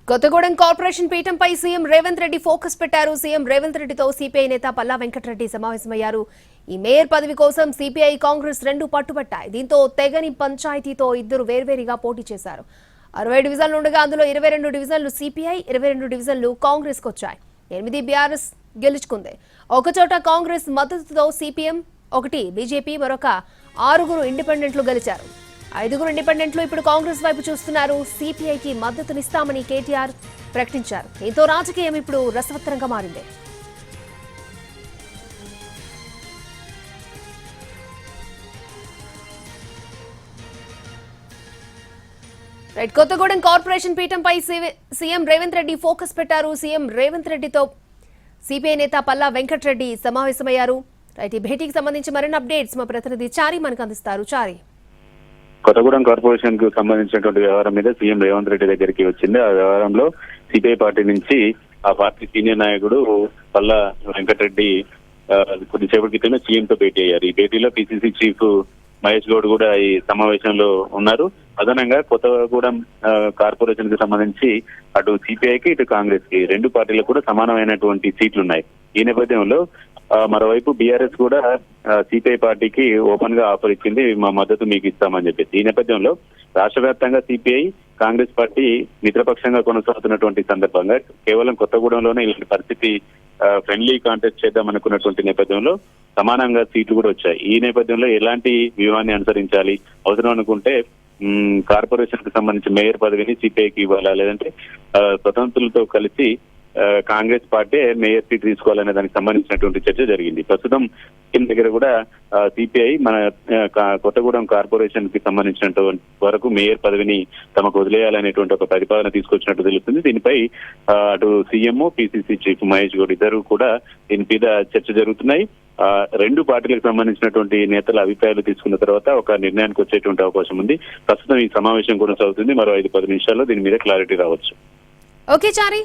Kothagudem corporation పీఠంపై CM Revanth Reddy focus పెట్టారు. CM Revanth రెడ్డితో సిపిఐ నేత పల్లా వెంకటరెడ్డి సమావేశమయ్యారు. ఈ మేయర్ పదవి కోసం సిపిఐ, కాంగ్రెస్ రెండు పట్టుబట్టాయి. దీంతో తెగని పంచాయతీతో ఇద్దరు వేర్వేరుగా పోటీ చేశారు. 60 డివిజన్లు ఉండగా అందులో 22 డివిజన్లు సిపిఐ, 22 డివిజన్లు కాంగ్రెస్ కు వచ్చాయి. 8 బీఆర్ఎస్ గెలుచుకుంది. ఒకచోట కాంగ్రెస్ మద్దతుతో సిపిఎం, 1 బీజేపీ, మరొక 6 ఇండిపెండెంట్లు గెలిచారు. 5 ఇండిపెండెంట్లు ఇప్పుడు కాంగ్రెస్ వైపు చూస్తున్నారు. సిపిఐకి మద్దతునిస్తామని కేటీఆర్ ప్రకటించారు. దీంతో రాజకీయం ఇప్పుడు రసవత్తరంగా మారింది. కొత్తగూడెం కార్పొరేషన్ పీఠంపై సీఎం రేవంత్ రెడ్డి ఫోకస్ పెట్టారు. సీఎం రేవంత్ రెడ్డితో సిపిఐ నేత పల్లా వెంకటరెడ్డి సమావేశమయ్యారు. ఈ భేటీకి సంబంధించి మరిన్ని అప్డేట్స్ మా ప్రతినిధి చారి మనకు అందిస్తారు. చారి, కొత్తగూడెం కార్పొరేషన్ కు సంబంధించినటువంటి వ్యవహారం మీద సీఎం రేవంత్ రెడ్డి దగ్గరికి వచ్చింది. ఆ వ్యవహారంలో సిపిఐ పార్టీ నుంచి ఆ పార్టీ సీనియర్ నాయకుడు పల్లా వెంకటరెడ్డి కొద్దిసేపటి క్రితమే సీఎం తో భేటీ అయ్యారు. ఈ భేటీలో పిసిసి చీఫ్ మహేష్ గౌడ్ కూడా ఈ సమావేశంలో ఉన్నారు. అదనంగా కొత్తగూడెం కార్పొరేషన్ కి సంబంధించి అటు సిపిఐకి ఇటు కాంగ్రెస్ కి రెండు పార్టీలకు కూడా సమానమైనటువంటి సీట్లు ఉన్నాయి. ఈ నేపథ్యంలో మరోవైపు బీఆర్ఎస్ కూడా సిపిఐ పార్టీకి ఓపెన్ గా ఆఫర్ ఇచ్చింది, మా మద్దతు మీకు ఇస్తామని చెప్పేసి. ఈ నేపథ్యంలో రాష్ట్ర వ్యాప్తంగా సిపిఐ, కాంగ్రెస్ పార్టీ మిత్రపక్షంగా కొనసాగుతున్నటువంటి సందర్భంగా కేవలం కొత్తగూడెంలోనే ఇలాంటి పరిస్థితి ఫ్రెండ్లీ కాంటెస్ట్ చేద్దాం అనుకున్నటువంటి నేపథ్యంలో సమానంగా సీట్లు కూడా వచ్చాయి. ఈ నేపథ్యంలో ఎలాంటి వ్యూహాన్ని అనుసరించాలి, అవసరం అనుకుంటే కార్పొరేషన్ కి సంబంధించి మేయర్ పదవిని సిపిఐకి ఇవ్వాలా, లేదంటే స్వతంత్రులతో కలిసి కాంగ్రెస్ పార్టీ మేయర్ సీట్ తీసుకోవాలనే దానికి సంబంధించినటువంటి చర్చ జరిగింది. ప్రస్తుతం దీని దగ్గర కూడా సిపిఐ మన కొత్తగూడెం కార్పొరేషన్ కి సంబంధించినటువంటి వరకు మేయర్ పదవిని తమకు వదిలేయాలనేటువంటి ఒక ప్రతిపాదన తీసుకొచ్చినట్టు తెలుస్తుంది. దీనిపై అటు CM, PCC chief Mahesh Goud ఇద్దరు కూడా దీని మీద చర్చ జరుగుతున్నాయి. రెండు పార్టీలకు సంబంధించినటువంటి నేతల అభిప్రాయాలు తీసుకున్న తర్వాత ఒక నిర్ణయానికి వచ్చేటువంటి అవకాశం ఉంది. ప్రస్తుతం ఈ సమావేశం కొనసాగుతుంది. మరో 5-10 నిమిషాల్లో దీని మీద క్లారిటీ రావచ్చు. ఓకే చారి.